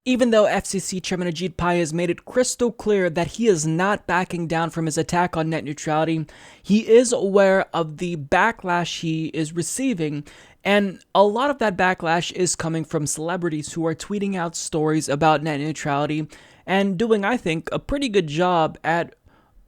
Even though FCC Chairman Ajit Pai has made it crystal clear that he is not backing down from his attack on net neutrality, he is aware of the backlash he is receiving, and a lot of that backlash is coming from celebrities who are tweeting out stories about net neutrality and doing, I think, a pretty good job at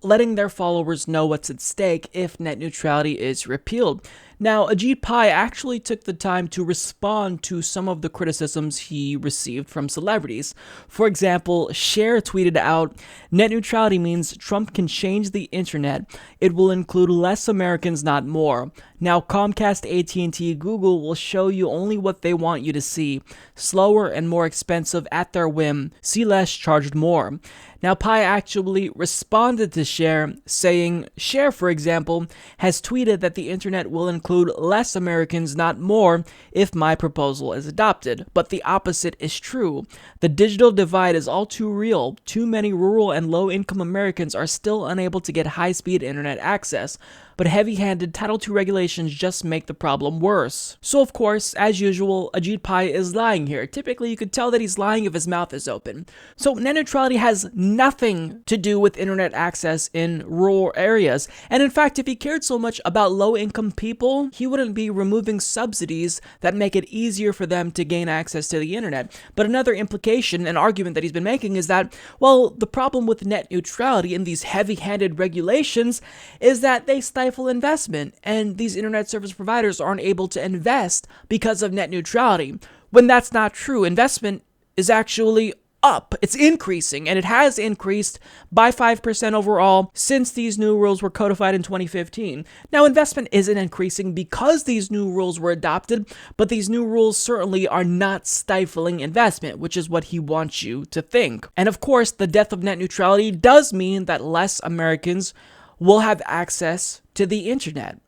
letting their followers know what's at stake if net neutrality is repealed. Now, Ajit Pai actually took the time to respond to some of the criticisms he received from celebrities. For example, Cher tweeted out, "Net neutrality means Trump can change the internet. It will include less Americans, not more. Now, Comcast, AT&T, Google will show you only what they want you to see. Slower and more expensive at their whim. See less, charged more." Now, Pai actually responded to Cher, saying, Cher, for example, has tweeted that the internet will include less Americans, not more, if my proposal is adopted. But the opposite is true. The digital divide is all too real. Too many rural and low-income Americans are still unable to get high-speed internet access. But heavy-handed Title II regulations just make the problem worse. So of course, as usual, Ajit Pai is lying here. Typically, you could tell that he's lying if his mouth is open. So net neutrality has nothing to do with internet access in rural areas. And in fact, if he cared so much about low-income people, he wouldn't be removing subsidies that make it easier for them to gain access to the internet. But another implication and argument that he's been making is that, well, the problem with net neutrality and these heavy-handed regulations is that they stifle investment, and these internet service providers aren't able to invest because of net neutrality. When that's not true, investment is actually up. It's increasing, and it has increased by 5% overall since these new rules were codified in 2015. Now, investment isn't increasing because these new rules were adopted, but these new rules certainly are not stifling investment, which is what he wants you to think. And of course, the death of net neutrality does mean that less Americans will have access to the internet.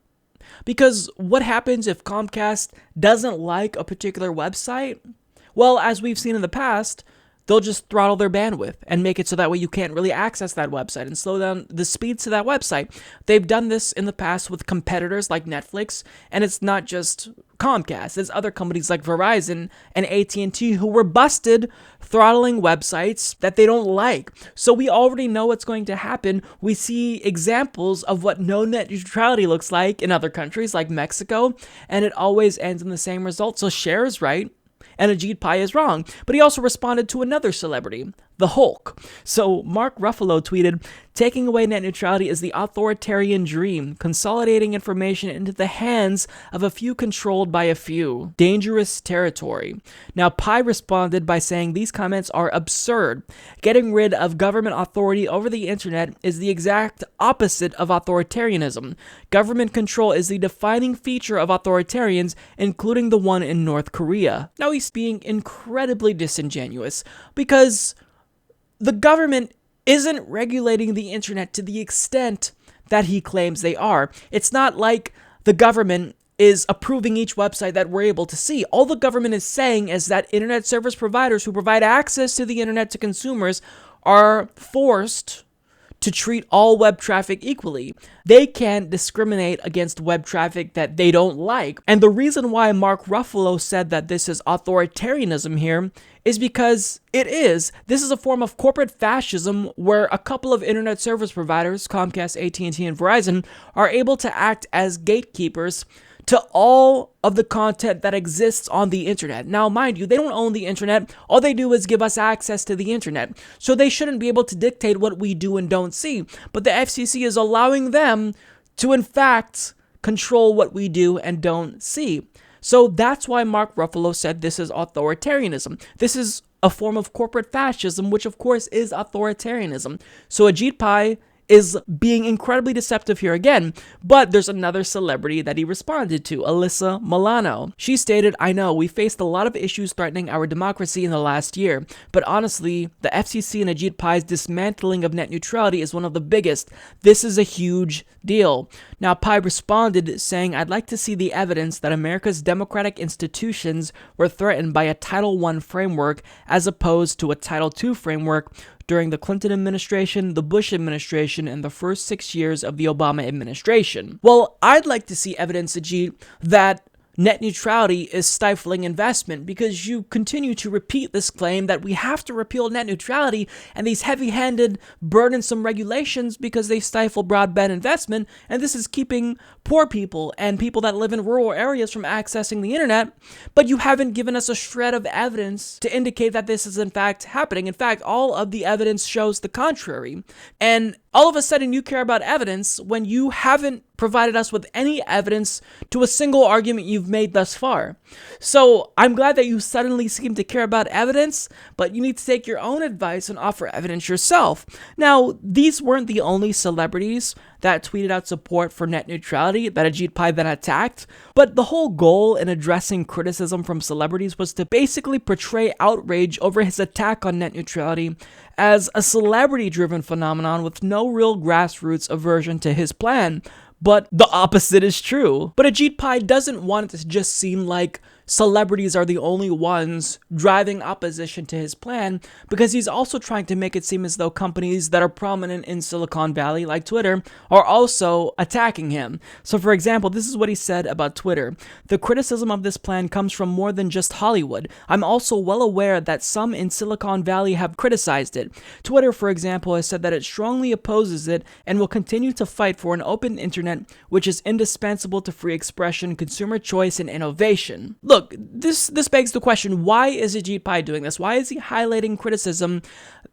Because what happens if Comcast doesn't like a particular website? Well, as we've seen in the past, they'll just throttle their bandwidth and make it so that way you can't really access that website and slow down the speeds to that website. They've done this in the past with competitors like Netflix, and it's not just Comcast. There's other companies like Verizon and AT&T who were busted throttling websites that they don't like. So we already know what's going to happen. We see examples of what no net neutrality looks like in other countries like Mexico, and it always ends in the same result. So Cher is right, and Ajit Pai is wrong. But he also responded to another celebrity, the Hulk. So Mark Ruffalo tweeted, "Taking away net neutrality is the authoritarian dream, consolidating information into the hands of a few controlled by a few. Dangerous territory." Now, Pai responded by saying these comments are absurd. Getting rid of government authority over the internet is the exact opposite of authoritarianism. Government control is the defining feature of authoritarians, including the one in North Korea. Now, he's being incredibly disingenuous because the government isn't regulating the internet to the extent that he claims they are. It's not like the government is approving each website that we're able to see. All the government is saying is that internet service providers who provide access to the internet to consumers are forced to treat all web traffic equally. They can't discriminate against web traffic that they don't like. And the reason why Mark Ruffalo said that this is authoritarianism here is because it is. This is a form of corporate fascism where a couple of internet service providers, Comcast, AT&T, and Verizon, are able to act as gatekeepers to all of the content that exists on the internet. Now, mind you, they don't own the internet. All they do is give us access to the internet. So they shouldn't be able to dictate what we do and don't see. But the FCC is allowing them to, in fact, control what we do and don't see. So that's why Mark Ruffalo said this is authoritarianism. This is a form of corporate fascism, which of course is authoritarianism. So Ajit Pai is being incredibly deceptive here again, but there's another celebrity that he responded to, Alyssa Milano. She stated, "I know, we faced a lot of issues threatening our democracy in the last year, but honestly, the FCC and Ajit Pai's dismantling of net neutrality is one of the biggest. This is a huge deal." Now, Pai responded saying, "I'd like to see the evidence that America's democratic institutions were threatened by a Title I framework as opposed to a Title II framework during the Clinton administration, the Bush administration, and the first 6 years of the Obama administration." Well, I'd like to see evidence, Ajit, that net neutrality is stifling investment, because you continue to repeat this claim that we have to repeal net neutrality and these heavy-handed, burdensome regulations because they stifle broadband investment, and this is keeping poor people and people that live in rural areas from accessing the internet, but you haven't given us a shred of evidence to indicate that this is in fact happening. In fact, all of the evidence shows the contrary. And all of a sudden you care about evidence when you haven't provided us with any evidence to a single argument you've made thus far. So I'm glad that you suddenly seem to care about evidence, but you need to take your own advice and offer evidence yourself. Now, these weren't the only celebrities that tweeted out support for net neutrality that Ajit Pai then attacked, but the whole goal in addressing criticism from celebrities was to basically portray outrage over his attack on net neutrality as a celebrity-driven phenomenon with no real grassroots aversion to his plan. But the opposite is true. But Ajit Pai doesn't want it to just seem like celebrities are the only ones driving opposition to his plan, because he's also trying to make it seem as though companies that are prominent in Silicon Valley, like Twitter, are also attacking him. So for example, this is what he said about Twitter. "The criticism of this plan comes from more than just Hollywood. I'm also well aware that some in Silicon Valley have criticized it. Twitter, for example, has said that it strongly opposes it and will continue to fight for an open internet, which is indispensable to free expression, consumer choice, and innovation." Look, this begs the question, why is Ajit Pai doing this? Why is he highlighting criticism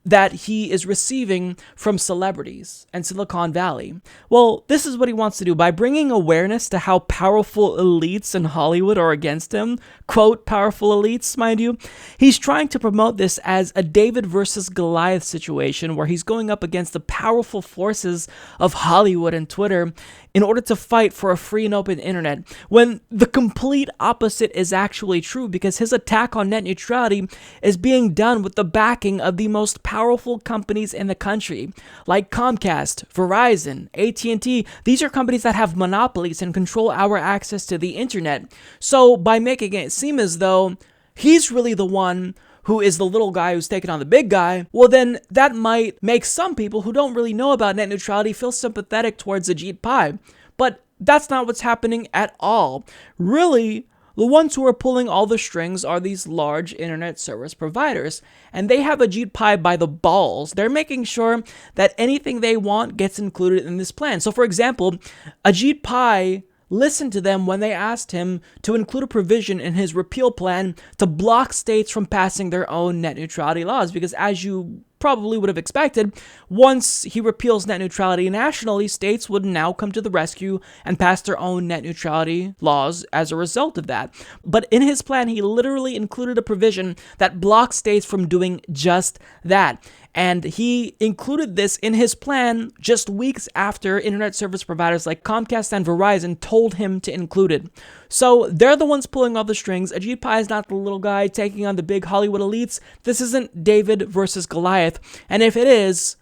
that he is receiving from celebrities and Silicon Valley? Well, this is what he wants to do. By bringing awareness to how powerful elites in Hollywood are against him, quote, powerful elites, mind you, he's trying to promote this as a David versus Goliath situation where he's going up against the powerful forces of Hollywood and Twitter in order to fight for a free and open internet, when the complete opposite is actually true, because his attack on net neutrality is being done with the backing of the most powerful companies in the country, like Comcast, Verizon, AT&T. These are companies that have monopolies and control our access to the internet. So by making it seem as though he's really the one who is the little guy who's taking on the big guy, well then that might make some people who don't really know about net neutrality feel sympathetic towards Ajit Pai. But that's not what's happening at all. Really, the ones who are pulling all the strings are these large internet service providers, and they have Ajit Pai by the balls. They're making sure that anything they want gets included in this plan. So for example, Ajit Pai listened to them when they asked him to include a provision in his repeal plan to block states from passing their own net neutrality laws, because as you probably would have expected, once he repeals net neutrality nationally, states would now come to the rescue and pass their own net neutrality laws as a result of that. But in his plan, he literally included a provision that blocks states from doing just that. And he included this in his plan just weeks after internet service providers like Comcast and Verizon told him to include it. So they're the ones pulling all the strings. Ajit Pai is not the little guy taking on the big Hollywood elites. This isn't David versus Goliath. And if it is,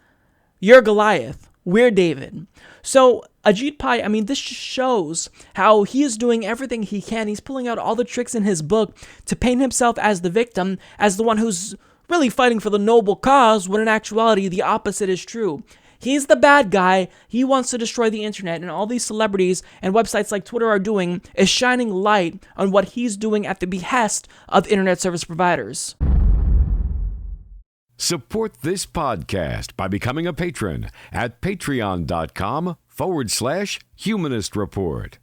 you're Goliath. We're David. So Ajit Pai, this just shows how he is doing everything he can. He's pulling out all the tricks in his book to paint himself as the victim, as the one who's really fighting for the noble cause, when in actuality the opposite is true. He's the bad guy. He wants to destroy the internet, and all these celebrities and websites like Twitter are doing is shining light on what he's doing at the behest of internet service providers. Support this podcast by becoming a patron at patreon.com/Humanist Report.